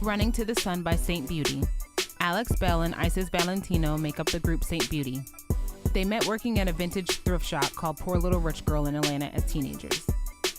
Running to the Sun by Saint Beauty. Alex Bell and Isis Valentino make up the group Saint Beauty. They met working at a vintage thrift shop called Poor Little Rich Girl in Atlanta as teenagers.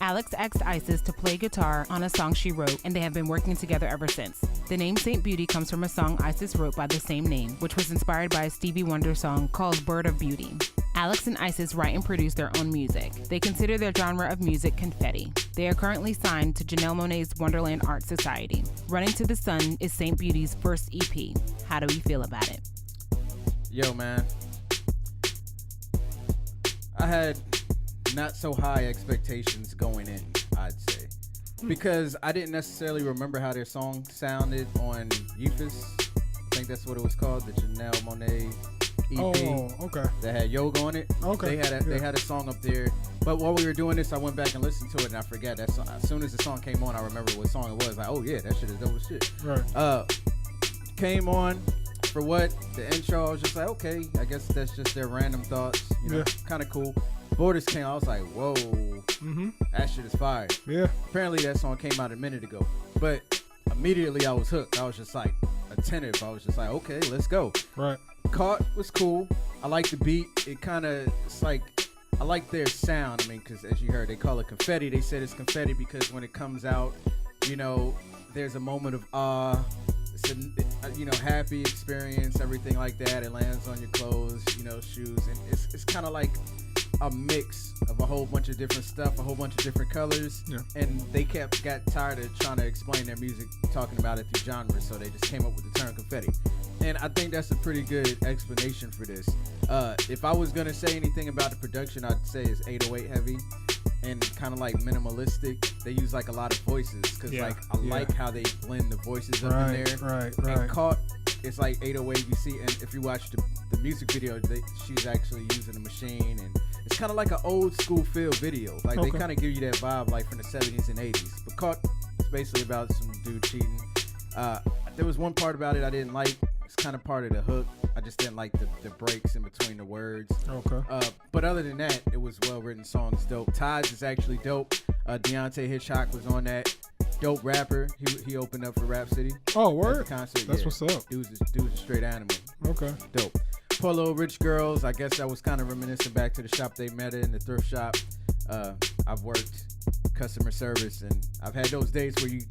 Alex asked Isis to play guitar on a song she wrote, and they have been working together ever since. The name Saint Beauty comes from a song Isis wrote by the same name, which was inspired by a Stevie Wonder song called Bird of Beauty. Alex and Isis write and produce their own music. They consider their genre of music confetti. They are currently signed to Janelle Monáe's Wonderland Art Society. Running to the Sun is Saint Beauty's first EP. How do we feel about it? Yo, man. I had not so high expectations going in, I'd say. Because I didn't necessarily remember how their song sounded on Euphis. I think that's what it was called, the Janelle Monáe EP. Oh, okay. That had Yoga on it. Okay. They had a song up there. But while we were doing this, I went back and listened to it, and I forgot that song. As soon as the song came on, I remember what song it was. Like, oh yeah, that shit is dope as shit. Right. Came on for what? The intro, I was just like, okay, I guess that's just their random thoughts. You know, kind of cool. Borders came, I was like, whoa, that shit is fire. Yeah. Apparently that song came out a minute ago, but immediately I was hooked. I was just like attentive. I was just like, okay, let's go. Right. Caught was cool. I like the beat. It kind of, it's like, I like their sound. I mean, because as you heard, they call it confetti. They said it's confetti because when it comes out, you know, there's a moment of awe. It's a, you know, happy experience, everything like that. It lands on your clothes, you know, shoes, and it's kind of like a mix of a whole bunch of different stuff, a whole bunch of different colors. Yeah. And they got tired of trying to explain their music, talking about it through genres, so they just came up with the term confetti. And I think that's a pretty good explanation for this. If I was gonna say anything about the production, I'd say it's 808 heavy and kind of like minimalistic. They use like a lot of voices because like I like how they blend the voices up in there. Right. And Caught, it's like 808 you see, and if you watch the music video, she's actually using a machine, and it's kind of like an old school feel video. Like they kind of give you that vibe like from the 70s and 80s. But Caught is basically about some dude cheating. There was one part about it I didn't like. It's kind of part of the hook. I just didn't like the breaks in between the words. Okay. But other than that, it was well-written songs. Dope. Tides is actually dope. Deontay Hitchcock was on that. Dope rapper. He opened up for Rhapsody. Oh, word? Concert. That's what's up. Dude's a straight animal. Okay. Dope. Poor Little Rich Girls. I guess that was kind of reminiscent back to the shop they met in, the thrift shop. I've worked customer service, and I've had those days where you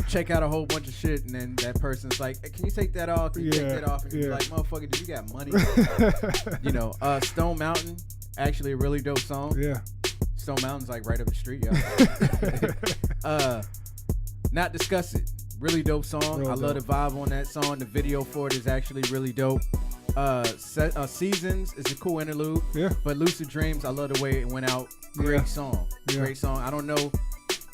check out a whole bunch of shit, and then that person's like, hey, can you take that off? Can you take that off? And you're like, motherfucker, do you got money? You know, Stone Mountain, actually a really dope song. Yeah. Stone Mountain's like right up the street, yo. Not Discuss It. Really dope song. Real I love the vibe on that song. The video for it is actually really dope. Seasons is a cool interlude. Yeah. But Lucid Dreams, I love the way it went out. Great song. Yeah. Great song. I don't know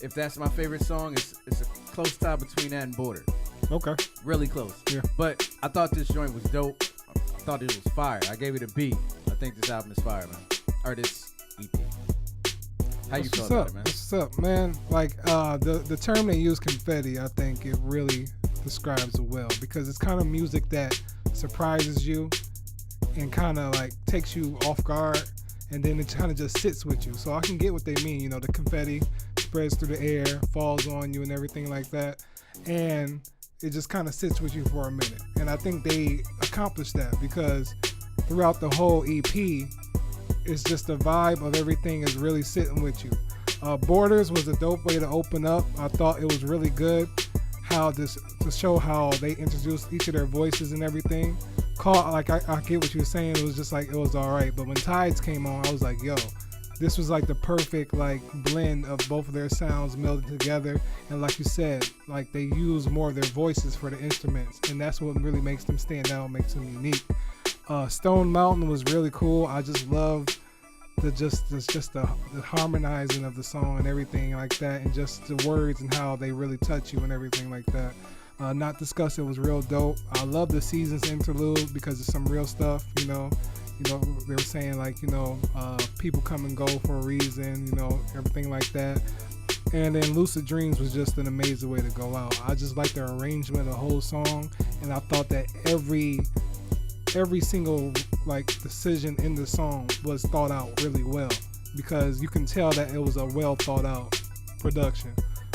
if that's my favorite song. It's a close tie between that and Border. Okay. Really close. Yeah. But I thought this joint was dope. I thought it was fire. I gave it a B. I think this album is fire, man. Or this EP. How you feel about it, man? What's up, man? Like the term they use, confetti, I think it really describes it well, because it's kind of music that surprises you and kind of like takes you off guard, and then it kind of just sits with you. So I can get what they mean. You know, the confetti spreads through the air, falls on you and everything like that, and it just kind of sits with you for a minute. And I think they accomplished that, because throughout the whole EP, it's just the vibe of everything is really sitting with you. Borders was a dope way to open up. I thought it was really good to show how they introduced each of their voices and everything. Like I get what you were saying. It was just like, it was all right. But when Tides came on, I was like, yo, this was like the perfect like blend of both of their sounds melded together. And like you said, like they use more of their voices for the instruments, and that's what really makes them stand out, makes them unique. Stone Mountain was really cool. I just love the harmonizing of the song and everything like that, and just the words and how they really touch you and everything like that. Not Discuss It was real dope. I love the Seasons interlude because it's some real stuff, you know, they were saying like, people come and go for a reason, everything like that. And then Lucid Dreams was just an amazing way to go out. I just like the arrangement of the whole song, and I thought that every single like decision in the song was thought out really well, because you can tell that it was a well thought out production.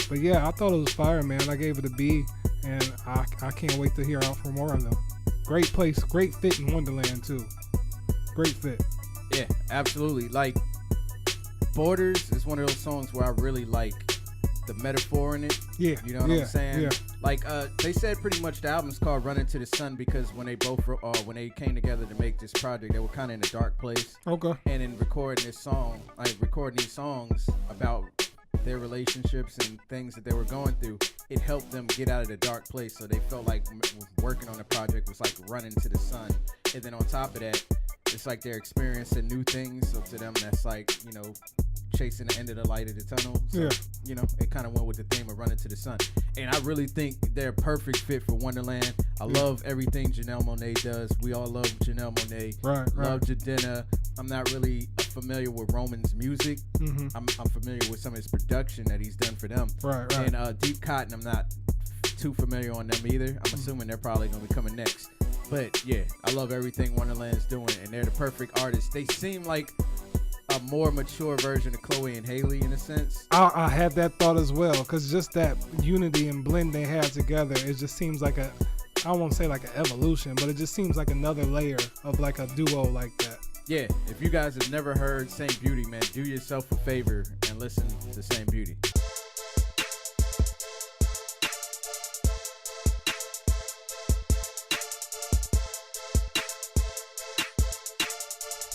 But yeah, I thought it was fire, man. I gave it a B, and I can't wait to hear out from more of them. Great place, great fit in Wonderland too. Great fit. Yeah, absolutely. Like Borders is one of those songs where I really like the metaphor in it. Yeah. You know what I'm saying? Yeah. Like they said pretty much the album's called Running to the Sun because when they both when they came together to make this project, they were kind of in a dark place. Okay. And in recording this song, like recording these songs about their relationships and things that they were going through, it helped them get out of the dark place. So they felt like working on the project was like running to the sun. And then on top of that, it's like they're experiencing new things. So to them, that's like, you know, chasing the end of the light of the tunnel. So, Yeah. you know, it kind of went with the theme of running to the sun. And I really think they're a perfect fit for Wonderland. I love everything Janelle Monáe does. We all love Janelle Monáe. Right. Love Jadena. I'm not really familiar with Roman's music. Mm-hmm. I'm familiar with some of his production that he's done for them. Right. And Deep Cotton, I'm not too familiar on them either. I'm assuming they're probably going to be coming next. But yeah, I love everything Wonderland's doing, and they're the perfect artists. They seem like a more mature version of Chloe and Haley in a sense. I had that thought as well, because just that unity and blend they have together, it just seems like I won't say like an evolution, but it just seems like another layer of like a duo like that. Yeah, if you guys have never heard Saint Beauty, man, do yourself a favor and listen to Saint Beauty.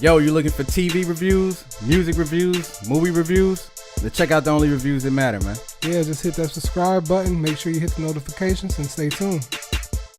Yo, you looking for TV reviews, music reviews, movie reviews? Then check out the only reviews that matter, man. Yeah, just hit that subscribe button, make sure you hit the notifications, and stay tuned.